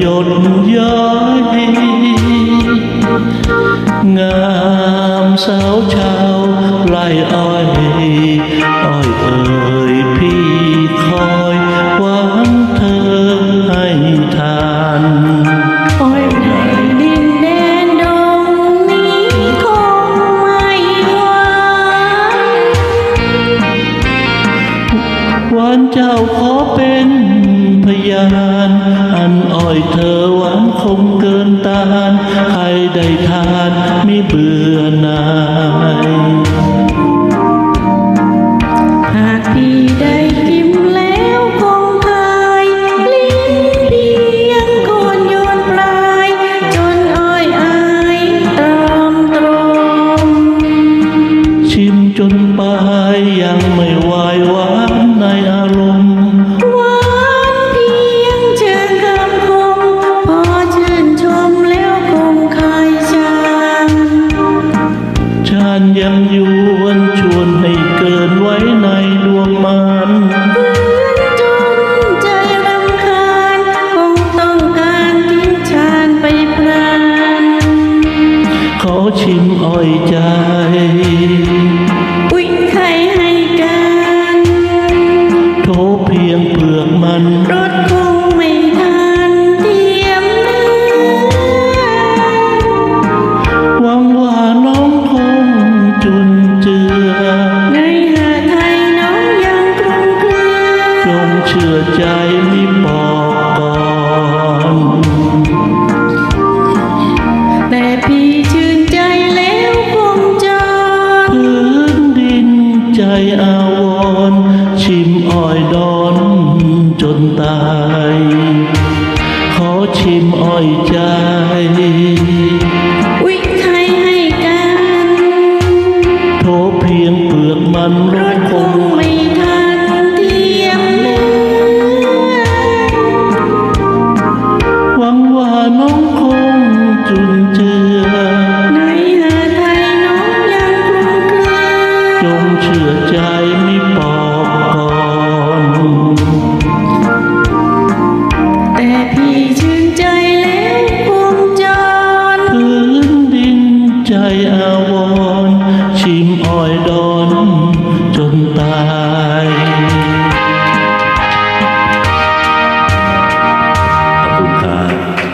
หยดย้อยงามสาวชาวไร่อ้อยอ้อยเอ่ยพี่คอยหวังเธอให้ทานอ้อยในดินแดนดงนี้คงไม่หวานหวานเจ้าขอเป็นพยานอันอ้อยเธอหวานคงเกินตานใครได้ทานไม่เบื่อหน่ายหากพี่ได้กินแล้วคงคายลิ้นเพียงโคนโยนปลายจนอ้อยอายตรอมตรมชิมจนปลายยังไม่ไหวหวานในอารมณ์หวานเพียงเชิงคำคมพอชื่นชมแล้วคงคายชานฉันยังยวนชวนให้เกินไว้ในดวงมันจนใจรำคาญคงต้องการทิ้งชานไปพรานขอชิมอ้อยใจอุ๊ยใครให้การโทเพียงเปลือกมันรสคงไม่ทันเทียมเนื้อหวังว่าน้องคงจุนเจือในหาไทยน้องยังคลุมเครือจงเชื่อใจมิบอกก่อนแต่พี่ชื่นใจแล้วคงจรพื้นดินใจอาวรณ์ชิมอ้อยดอนจนตายขอชิมอ้อยใจอุ๊ยใครให้การโทเพียงเปลือกมันรสคงไม่ทันเทียมเนื้อหวังว่าน้องคงจุนเจือในหาไทยน้องยังคลุมเครือจงเชื่อใจมิบอกก่อนแต่พี่ชื่นใจแล้วคงจรพื้นดินใจอาวรณ์ชิมอ้อยดอนจนตาย